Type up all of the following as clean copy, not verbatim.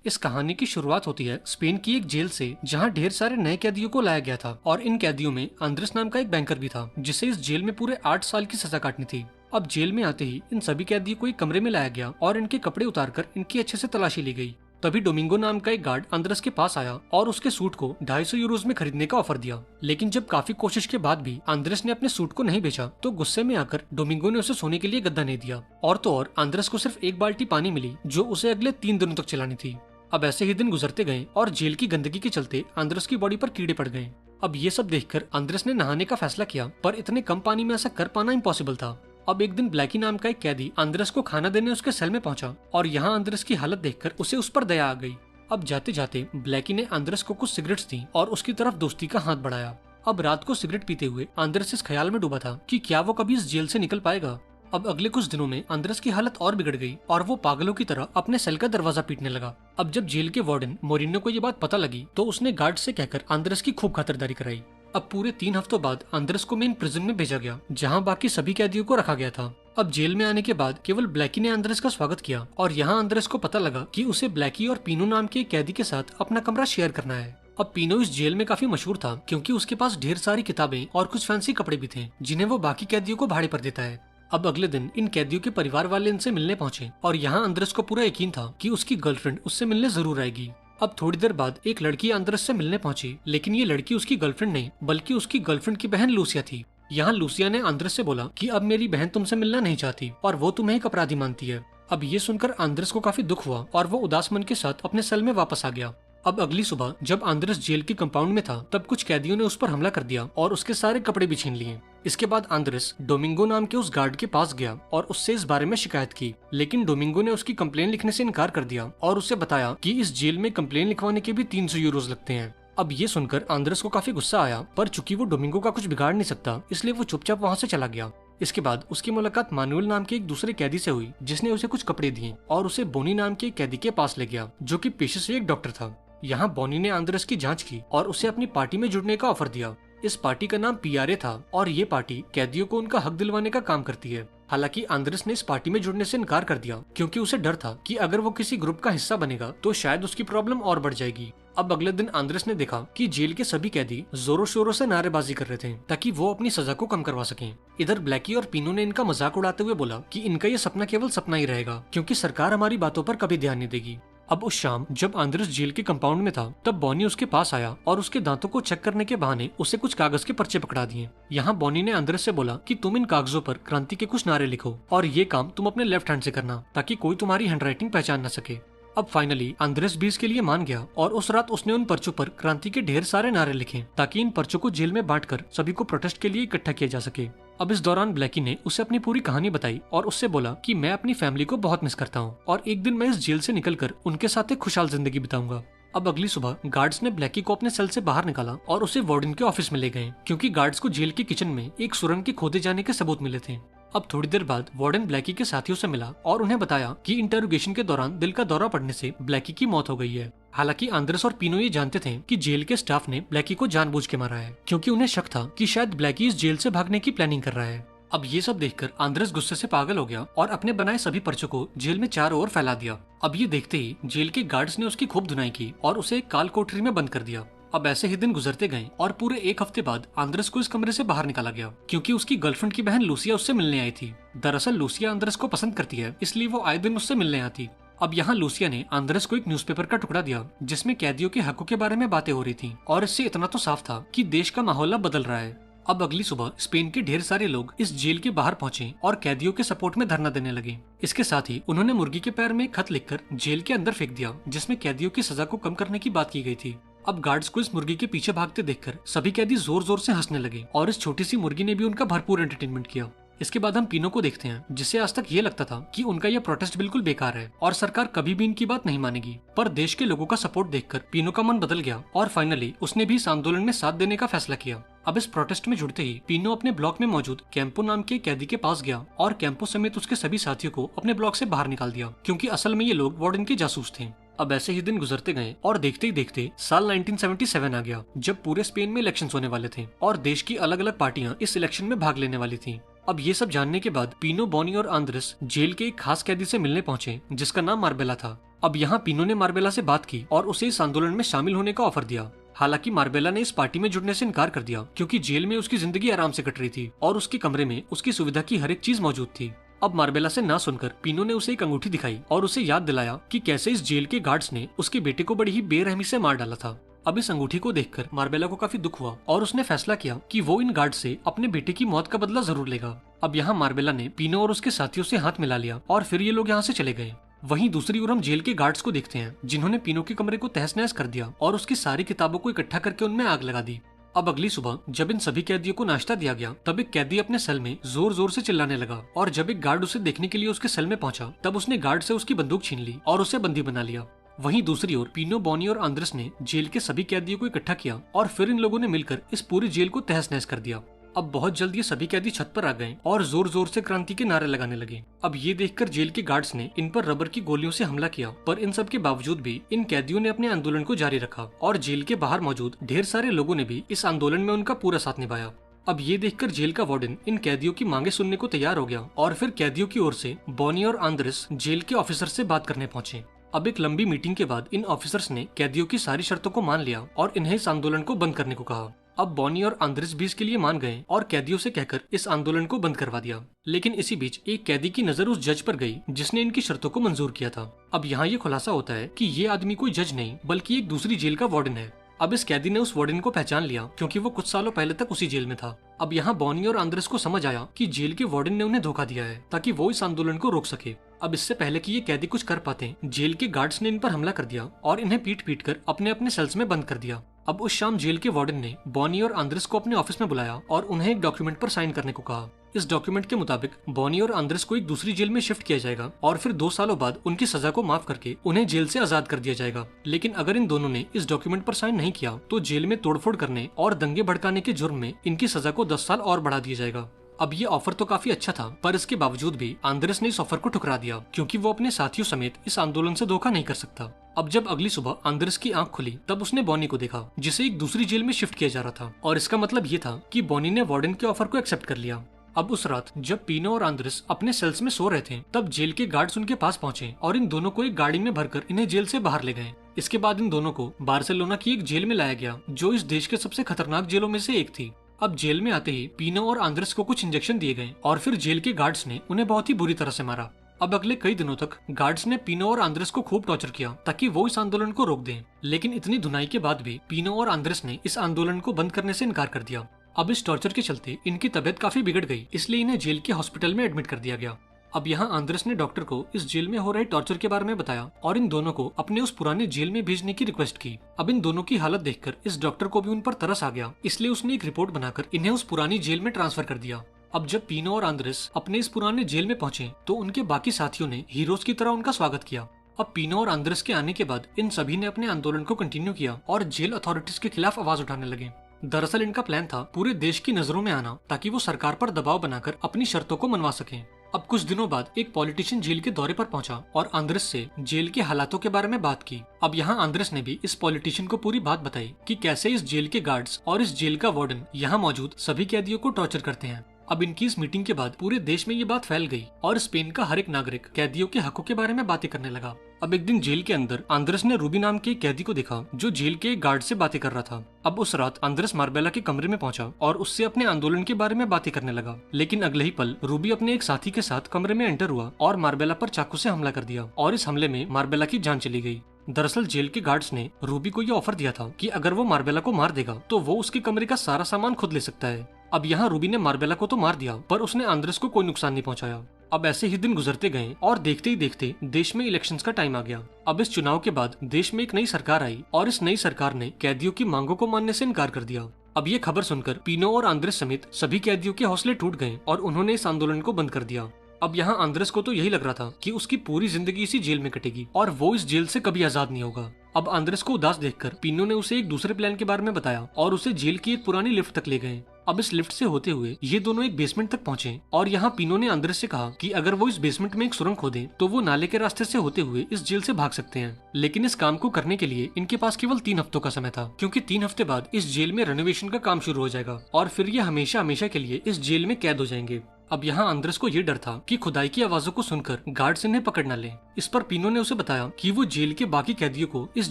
इस कहानी की शुरुआत होती है स्पेन की एक जेल से, जहां ढेर सारे नए कैदियों को लाया गया था और इन कैदियों में आंद्रेस नाम का एक बैंकर भी था, जिसे इस जेल में पूरे 8 साल की सजा काटनी थी। अब जेल में आते ही इन सभी कैदियों को एक कमरे में लाया गया और इनके कपड़े उतारकर इनकी अच्छे से तलाशी ली गई। तभी डोमिंगो नाम का एक गार्ड आंद्रेस के पास आया और उसके सूट को 250 यूरोज में खरीदने का ऑफर दिया। लेकिन जब काफी कोशिश के बाद भी आंद्रेस ने अपने सूट को नहीं बेचा, तो गुस्से में आकर डोमिंगो ने उसे सोने के लिए गद्दा नहीं दिया। और तो और आंद्रेस को सिर्फ एक बाल्टी पानी मिली, जो उसे अगले 3 दिनों तक चलानी थी। अब ऐसे ही दिन गुजरते गए और जेल की गंदगी के चलते आंद्रेस की बॉडी पर कीड़े पड़ गए। अब ये सब देखकर आंद्रेस ने नहाने का फैसला किया, पर इतने कम पानी में ऐसा कर पाना इम्पॉसिबल था। अब एक दिन ब्लैकी नाम का एक कैदी आंद्रेस को खाना देने उसके सेल में पहुंचा और यहाँ आंद्रेस की हालत देखकर उसे उस पर दया आ गई। अब जाते जाते ब्लैकी ने आंद्रेस को कुछ सिगरेट्स दी और उसकी तरफ दोस्ती का हाथ बढ़ाया। अब रात को सिगरेट पीते हुए आंद्रेस इस ख्याल में डूबा था कि क्या वो कभी इस जेल से निकल पाएगा। अब अगले कुछ दिनों में आंद्रेस की हालत और बिगड़ गई और वो पागलों की तरह अपने सेल का दरवाजा पीटने लगा। अब जब जेल के वार्डन मोरिनो को ये बात पता लगी, तो उसने गार्ड से कहकर आंद्रेस की खूब खातिरदारी कराई। अब पूरे 3 हफ्तों बाद आंद्रेस को मेन प्रिजन में भेजा गया, जहाँ बाकी सभी कैदियों को रखा गया था। अब जेल में आने के बाद केवल ब्लैकी ने आंद्रेस का स्वागत किया और यहाँ आंद्रेस को पता लगा कि उसे ब्लैकी और पीनो नाम के एक कैदी के साथ अपना कमरा शेयर करना है। अब पीनो इस जेल में काफी मशहूर था, क्योंकि उसके पास ढेर सारी किताबें और कुछ फैंसी कपड़े भी थे, जिन्हें वो बाकी कैदियों को भाड़े पर देता है। अब अगले दिन इन कैदियों के परिवार वाले इनसे मिलने पहुंचे और यहाँ आंद्रेस को पूरा यकीन था कि उसकी गर्लफ्रेंड उससे मिलने जरूर आएगी। अब थोड़ी देर बाद एक लड़की आंद्रेस से मिलने पहुंची, लेकिन ये लड़की उसकी गर्लफ्रेंड नहीं, बल्कि उसकी गर्लफ्रेंड की बहन लूसिया थी। यहाँ लूसिया ने आंद्रेस से बोला कि अब मेरी बहन तुमसे मिलना नहीं चाहती और वो तुम्हें एक अपराधी मानती है। अब ये सुनकर आंद्रेस को काफी दुख हुआ और वो उदास मन के साथ अपने सेल में वापस आ गया। अब अगली सुबह जब आंद्रेस जेल के कंपाउंड में था, तब कुछ कैदियों ने उस पर हमला कर दिया और उसके सारे कपड़े भी छीन लिए। इसके बाद आंद्रेस डोमिंगो नाम के उस गार्ड के पास गया और उससे इस बारे में शिकायत की, लेकिन डोमिंगो ने उसकी कंप्लेन लिखने से इनकार कर दिया और उसे बताया कि इस जेल में कंप्लेन लिखवाने के भी 300 यूरोज लगते हैं। अब ये सुनकर आंद्रेस को काफी गुस्सा आया, पर चूंकि वो डोमिंगो का कुछ बिगाड़ नहीं सकता, इसलिए वो चुपचाप वहाँ से चला गया। इसके बाद उसकी मुलाकात मानुएल नाम के एक दूसरे कैदी से हुई, जिसने उसे कुछ कपड़े दिए और उसे बोनी नाम के एक कैदी के पास ले गया, जो कि पेशे से एक डॉक्टर था। यहाँ बोनी ने आंद्रेस की जांच की और उसे अपनी पार्टी में जुड़ने का ऑफर दिया। इस पार्टी का नाम पियारे था और ये पार्टी कैदियों को उनका हक दिलवाने का काम करती है। हालांकि आंद्रेस ने इस पार्टी में जुड़ने से इनकार कर दिया, क्योंकि उसे डर था कि अगर वो किसी ग्रुप का हिस्सा बनेगा तो शायद उसकी प्रॉब्लम और बढ़ जाएगी। अब अगले दिन आंद्रेस ने देखा कि जेल के सभी कैदी जोरों शोरों से नारेबाजी कर रहे थे, ताकि वो अपनी सजा को कम करवा सकें। इधर ब्लैकी और पीनो ने इनका मजाक उड़ाते हुए बोला कि इनका ये सपना केवल सपना ही रहेगा, क्योंकि सरकार हमारी बातों पर कभी ध्यान नहीं देगी। अब उस शाम जब आंद्रेस जेल के कंपाउंड में था, तब बॉनी उसके पास आया और उसके दांतों को चेक करने के बहाने उसे कुछ कागज के पर्चे पकड़ा दिए। यहाँ बॉनी ने आंद्रेस से बोला कि तुम इन कागजों पर क्रांति के कुछ नारे लिखो और ये काम तुम अपने लेफ्ट हैंड से करना, ताकि कोई तुम्हारी हैंडराइटिंग पहचान न सके। अब फाइनली आंद्रेस भी इसके लिए मान गया और उस रात उसने उन पर्चों पर क्रांति के ढेर सारे नारे लिखे, ताकि इन पर्चों को जेल में बांटकर सभी को प्रोटेस्ट के लिए इकट्ठा किया जा सके। अब इस दौरान ब्लैकी ने उसे अपनी पूरी कहानी बताई और उससे बोला कि मैं अपनी फैमिली को बहुत मिस करता हूँ और एक दिन मैं इस जेल से निकलकर उनके साथ एक खुशहाल जिंदगी बिताऊंगा। अब अगली सुबह गार्ड्स ने ब्लैकी को अपने सेल से बाहर निकाला और उसे वार्डन के ऑफिस में ले गए, क्योंकि गार्ड्स को जेल के किचन में एक सुरंग के खोदे जाने के सबूत मिले थे। अब थोड़ी देर बाद वार्डन ब्लैकी के साथियों से मिला और उन्हें बताया कि इंटरोगेशन के दौरान दिल का दौरा पड़ने से ब्लैकी की मौत हो गई है। हालांकि आंद्रेस और पीनो ये जानते थे कि जेल के स्टाफ ने ब्लैकी को जानबूझ के मारा है, क्योंकि उन्हें शक था कि शायद ब्लैकी इस जेल से भागने की प्लानिंग कर रहा है। अब ये सब देखकर आंद्रेस गुस्से से पागल हो गया और अपने बनाए सभी पर्चों को जेल में चारों ओर फैला दिया। अब ये देखते ही जेल के गार्ड्स ने उसकी खूब धुनाई की और उसे एक काल कोठरी में बंद कर दिया। अब ऐसे ही दिन गुजरते गए और पूरे 1 हफ्ते बाद आंद्रेस को इस कमरे से बाहर निकाला गया, क्योंकि उसकी गर्लफ्रेंड की बहन लूसिया उससे मिलने आई थी। दरअसल लूसिया आंद्रेस को पसंद करती है, इसलिए वो आए दिन उससे मिलने आती। अब यहाँ लूसिया ने आंद्रेस को एक न्यूज़पेपर का टुकड़ा दिया, जिसमें कैदियों के हकों के बारे में बातें हो रही थी और इससे इतना तो साफ था कि देश का माहौल अब बदल रहा है। अब अगली सुबह स्पेन के ढेर सारे लोग इस जेल के बाहर पहुंचे और कैदियों के सपोर्ट में धरना देने लगे। इसके साथ ही उन्होंने मुर्गी के पैर में एक खत लिखकर जेल के अंदर फेंक दिया, जिसमें कैदियों की सजा को कम करने की बात की गई थी। अब गार्ड्स को इस मुर्गी के पीछे भागते देखकर सभी कैदी जोर जोर से हंसने लगे और इस छोटी सी मुर्गी ने भी उनका भरपूर एंटरटेनमेंट किया। इसके बाद हम पीनो को देखते हैं, जिसे आज तक ये लगता था कि उनका यह प्रोटेस्ट बिल्कुल बेकार है और सरकार कभी भी इनकी बात नहीं मानेगी। पर देश के लोगों का सपोर्ट देखकर पीनो का मन बदल गया और फाइनली उसने भी इस आंदोलन में साथ देने का फैसला किया। अब इस प्रोटेस्ट में जुड़ते ही पीनो अपने ब्लॉक में मौजूद कैंपो नाम के कैदी के पास गया और कैंपो समेत उसके सभी साथियों को अपने ब्लॉक से बाहर निकाल दिया, क्योंकि असल में ये लोग वार्डन के जासूस थे। अब ऐसे ही दिन गुजरते गए और देखते ही देखते साल 1977 आ गया, जब पूरे स्पेन में इलेक्शंस होने वाले थे और देश की अलग अलग पार्टियां इस इलेक्शन में भाग लेने वाली थी। अब ये सब जानने के बाद पीनो, बॉनी और आंद्रेस जेल के एक खास कैदी से मिलने पहुंचे, जिसका नाम मार्बेला था। अब यहाँ पीनो ने मार्बेला से बात की और उसे इस आंदोलन में शामिल होने का ऑफर दिया। हालांकि मार्बेला ने इस पार्टी में जुड़ने से इनकार कर दिया क्योंकि जेल में उसकी जिंदगी आराम से कट रही थी और उसके कमरे में उसकी सुविधा की हर एक चीज मौजूद थी। अब मार्बेला से ना सुनकर पीनो ने उसे एक अंगूठी दिखाई और उसे याद दिलाया कि कैसे इस जेल के गार्ड्स ने उसके बेटे को बड़ी ही बेरहमी से मार डाला था। अब इस अंगूठी को देखकर मार्बेला को काफी दुख हुआ और उसने फैसला किया कि वो इन गार्ड से अपने बेटे की मौत का बदला जरूर लेगा। अब यहाँ मार्बेला ने पीनो और उसके साथियों से हाथ मिला लिया और फिर ये लोग यहाँ से चले गए। वहीं दूसरी ओर हम जेल के गार्ड्स को देखते हैं जिन्होंने पीनो के कमरे को तहस नहस कर दिया और उसकी सारी किताबों को इकट्ठा करके उनमें आग लगा दी। अब अगली सुबह जब इन सभी कैदियों को नाश्ता दिया गया तब एक कैदी अपने सेल में जोर जोर से चिल्लाने लगा और जब एक गार्ड उसे देखने के लिए उसके सेल में पहुंचा तब उसने गार्ड से उसकी बंदूक छीन ली और उसे बंदी बना लिया। वहीं दूसरी ओर पीनो, बॉनी और आंद्रेस ने जेल के सभी कैदियों को इकट्ठा किया और फिर इन लोगों ने मिलकर इस पूरी जेल को तहस नहस कर दिया। अब बहुत जल्द ये सभी कैदी छत पर आ गए और जोर जोर से क्रांति के नारे लगाने लगे। अब ये देखकर जेल के गार्ड्स ने इन पर रबर की गोलियों से हमला किया, पर इन सब के बावजूद भी इन कैदियों ने अपने आंदोलन को जारी रखा और जेल के बाहर मौजूद ढेर सारे लोगों ने भी इस आंदोलन में उनका पूरा साथ निभाया। अब ये देखकर जेल का वार्डन इन कैदियों की मांगे सुनने को तैयार हो गया और फिर कैदियों की ओर से बॉनी और आंद्रेस जेल के ऑफिसर से बात करने पहुंचे। अब एक लंबी मीटिंग के बाद इन ऑफिसर्स ने कैदियों की सारी शर्तों को मान लिया और इन्हें इस आंदोलन को बंद करने को कहा। अब बॉनी और आंद्रेस भी इसके लिए मान गए और कैदियों से कहकर इस आंदोलन को बंद करवा दिया। लेकिन इसी बीच एक कैदी की नजर उस जज पर गई जिसने इनकी शर्तों को मंजूर किया था। अब यहाँ ये खुलासा होता है कि ये आदमी कोई जज नहीं बल्कि एक दूसरी जेल का वार्डन है। अब इस कैदी ने उस वार्डन को पहचान लिया क्योंकि वो कुछ सालों पहले तक उसी जेल में था। अब यहाँ बॉनी और आंद्रेस को समझ आया कि जेल के वार्डन ने उन्हें धोखा दिया है ताकि वो इस आंदोलन को रोक सके। अब इससे पहले कि ये कैदी कुछ कर पाते जेल के गार्ड्स ने इन पर हमला कर दिया और इन्हें पीट पीट कर अपने अपने सेल्स में बंद कर दिया। अब उस शाम जेल के वार्डन ने बॉनी और आंद्रेस को अपने ऑफिस में बुलाया और उन्हें एक डॉक्यूमेंट पर साइन करने को कहा। इस डॉक्यूमेंट के मुताबिक बॉनी और आंद्रेस को एक दूसरी जेल में शिफ्ट किया जाएगा और फिर 2 सालों बाद उनकी सजा को माफ करके उन्हें जेल से आजाद कर दिया जाएगा। लेकिन अगर इन दोनों ने इस डॉक्यूमेंट पर साइन नहीं किया तो जेल में तोड़फोड़ करने और दंगे भड़काने के जुर्म में इनकी सजा को 10 साल और बढ़ा दिया जाएगा। अब ये ऑफर तो काफी अच्छा था, पर इसके बावजूद भी आंद्रेस ने इस ऑफर को ठुकरा दिया क्योंकि वो अपने साथियों समेत इस आंदोलन से धोखा नहीं कर सकता। अब जब अगली सुबह आंद्रेस की आंख खुली तब उसने बॉनी को देखा जिसे एक दूसरी जेल में शिफ्ट किया जा रहा था और इसका मतलब ये था कि बॉनी ने वार्डन के ऑफर को एक्सेप्ट कर लिया। अब उस रात जब पीनो और आंद्रेस अपने सेल्स में सो रहे थे तब जेल के गार्ड्स उनके पास पहुंचे और इन दोनों को एक गाड़ी में भरकर इन्हें जेल से बाहर ले गए। इसके बाद इन दोनों को बार्सिलोना की एक जेल में लाया गया जो इस देश के सबसे खतरनाक जेलों में से एक थी। अब जेल में आते ही पीनो और आंद्रेस को कुछ इंजेक्शन दिए गए और फिर जेल के गार्ड्स ने उन्हें बहुत ही बुरी तरह से मारा। अब अगले कई दिनों तक गार्ड्स ने पीनो और आंद्रेस को खूब टॉर्चर किया ताकि वो इस आंदोलन को रोक दें। लेकिन इतनी धुनाई के बाद भी पीनो और आंद्रेस ने इस आंदोलन को बंद करने से इनकार कर दिया। अब इस टॉर्चर के चलते इनकी तबीयत काफी बिगड़ गई, इसलिए इन्हें जेल के हॉस्पिटल में एडमिट कर दिया गया। अब यहाँ आंद्रेस ने डॉक्टर को इस जेल में हो रहे टॉर्चर के बारे में बताया और इन दोनों को अपने उस पुराने जेल में भेजने की रिक्वेस्ट की। अब इन दोनों की हालत देखकर इस डॉक्टर को भी उन पर तरस आ गया, इसलिए उसने एक रिपोर्ट बनाकर इन्हें उस पुरानी जेल में ट्रांसफर कर दिया। अब जब पीनो और आंद्रेस अपने इस पुराने जेल में पहुंचे तो उनके बाकी साथियों ने हीरोज की तरह उनका स्वागत किया। अब पीनो और आंद्रेस के आने के बाद इन सभी ने अपने आंदोलन को कंटिन्यू किया और जेल अथॉरिटीज के खिलाफ आवाज उठाने लगे। दरअसल इनका प्लान था पूरे देश की नजरों में आना ताकि वो सरकार पर दबाव बनाकर अपनी शर्तों को मनवा सकें। अब कुछ दिनों बाद एक पॉलिटिशियन जेल के दौरे पर पहुंचा और आंद्रेस से जेल के हालातों के बारे में बात की। अब यहाँ आंद्रेस ने भी इस पॉलिटिशियन को पूरी बात बताई कि कैसे इस जेल के गार्ड्स और इस जेल का वार्डन यहाँ मौजूद सभी कैदियों को टॉर्चर करते हैं। अब इनकी इस मीटिंग के बाद पूरे देश में ये बात फैल गई और स्पेन का हर एक नागरिक कैदियों के हकों के बारे में बातें करने लगा। अब एक दिन जेल के अंदर आंद्रेस ने रूबी नाम के एक कैदी को देखा जो जेल के एक गार्ड से बातें कर रहा था। अब उस रात आंद्रेस मार्बेला के कमरे में पहुंचा और उससे अपने आंदोलन के बारे में बातें करने लगा। लेकिन अगले ही पल रूबी अपने एक साथी के साथ कमरे में एंटर हुआ और मार्बेला पर चाकू से हमला कर दिया और इस हमले में मार्बेला की जान चली गई। दरअसल जेल के गार्ड्स ने रूबी को यह ऑफर दिया था कि अगर वो मार्बेला को मार देगा तो वो उसके कमरे का सारा सामान खुद ले सकता है। अब यहाँ रूबी ने मार्बेला को तो मार दिया पर उसने आंद्रेस को कोई नुकसान नहीं पहुंचाया। अब ऐसे ही दिन गुजरते गए और देखते ही देखते देश में इलेक्शंस का टाइम आ गया। अब इस चुनाव के बाद देश में एक नई सरकार आई और इस नई सरकार ने कैदियों की मांगों को मानने से इनकार कर दिया। अब ये खबर सुनकर पीनो और आंद्रेस समेत सभी कैदियों के हौसले टूट गए और उन्होंने इस आंदोलन को बंद कर दिया। अब यहाँ आंद्रेस को तो यही लग रहा था कि उसकी पूरी जिंदगी इसी जेल में कटेगी और वो इस जेल से कभी आजाद नहीं होगा। अब आंद्रेस को उदास देखकर पीनो ने उसे एक दूसरे प्लान के बारे में बताया और उसे जेल की एक पुरानी लिफ्ट तक ले गए। अब इस लिफ्ट से होते हुए ये दोनों एक बेसमेंट तक पहुंचे और यहाँ पीनो ने आंद्रेस से कहा कि अगर वो इस बेसमेंट में एक सुरंग खोदें तो वो नाले के रास्ते से होते हुए इस जेल से भाग सकते हैं। लेकिन इस काम को करने के लिए इनके पास केवल 3 हफ्तों का समय था क्योंकि 3 हफ्ते बाद इस जेल में रेनोवेशन का काम शुरू हो जाएगा और फिर ये हमेशा हमेशा के लिए इस जेल में कैद हो जाएंगे। अब यहाँ आंद्रेस को ये डर था कि खुदाई की आवाजों को सुनकर गार्ड्स इन्हें पकड़ न ले। इस पर पीनो ने उसे बताया कि वो जेल के बाकी कैदियों को इस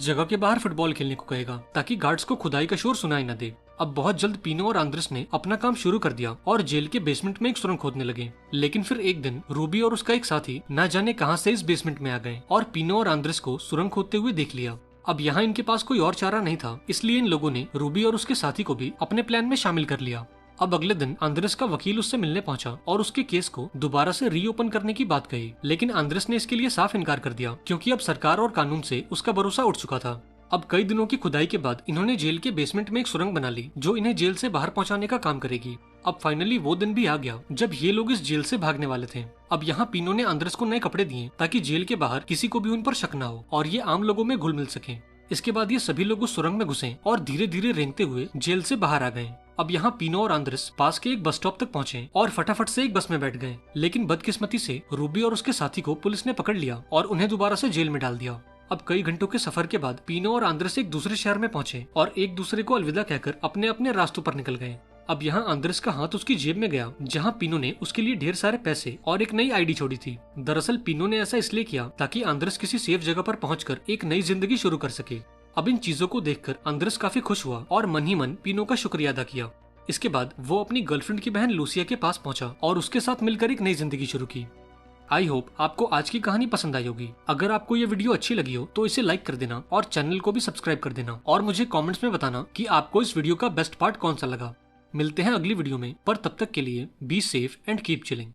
जगह के बाहर फुटबॉल खेलने को कहेगा ताकि गार्ड्स को खुदाई का शोर सुनाई न दे। अब बहुत जल्द पीनो और आंद्रेस ने अपना काम शुरू कर दिया और जेल के बेसमेंट में एक सुरंग खोदने लगे। लेकिन फिर एक दिन रूबी और उसका एक साथी न जाने कहां से इस बेसमेंट में आ गए और पीनो और आंद्रेस को सुरंग खोदते हुए देख लिया। अब यहाँ इनके पास कोई और चारा नहीं था, इसलिए इन लोगों ने रूबी और उसके साथी को भी अपने प्लान में शामिल कर लिया। अब अगले दिन आंद्रेस का वकील उससे मिलने पहुंचा और उसके केस को दोबारा से रीओपन करने की बात कही, लेकिन आंद्रेस ने इसके लिए साफ इनकार कर दिया क्योंकि अब सरकार और कानून से उसका भरोसा उठ चुका था। अब कई दिनों की खुदाई के बाद इन्होंने जेल के बेसमेंट में एक सुरंग बना ली जो इन्हें जेल से बाहर पहुंचाने का काम करेगी। अब फाइनली वो दिन भी आ गया जब ये लोग इस जेल से भागने वाले थे। अब यहाँ पीनो ने आंद्रेस को नए कपड़े दिए ताकि जेल के बाहर किसी को भी उन पर शक न हो और ये आम लोगों में घुल मिल सके। इसके बाद ये सभी लोग उस सुरंग में घुसे और धीरे धीरे रेंगते हुए जेल से बाहर आ गए। अब यहाँ पीनो और आंद्रेस पास के एक बस स्टॉप तक पहुंचे और फटाफट से एक बस में बैठ गए, लेकिन बदकिस्मती से रूबी और उसके साथी को पुलिस ने पकड़ लिया और उन्हें दोबारा से जेल में डाल दिया। अब कई घंटों के सफर के बाद पीनो और आंद्रेस एक दूसरे शहर में पहुंचे और एक दूसरे को अलविदा कहकर अपने अपने रास्तों पर निकल गए। अब यहाँ आंद्रेस का हाथ उसकी जेब में गया जहाँ पीनो ने उसके लिए ढेर सारे पैसे और एक नई आईडी छोड़ी थी। दरअसल पीनो ने ऐसा इसलिए किया ताकि आंद्रेस किसी सेफ जगह पर पहुंचकर एक नई जिंदगी शुरू कर सके। अब इन चीजों को देखकर आंद्रेस काफी खुश हुआ और मन ही मन पीनो का शुक्रिया अदा किया। इसके बाद वो अपनी गर्लफ्रेंड की बहन लूसिया के पास पहुंचा और उसके साथ मिलकर एक नई जिंदगी शुरू की। आई होप आपको आज की कहानी पसंद आई होगी। अगर आपको ये वीडियो अच्छी लगी हो तो इसे लाइक कर देना और चैनल को भी सब्सक्राइब कर देना और मुझे कमेंट्स में बताना कि आपको इस वीडियो का बेस्ट पार्ट कौन सा लगा। मिलते हैं अगली वीडियो में, पर तब तक के लिए be safe and keep chilling.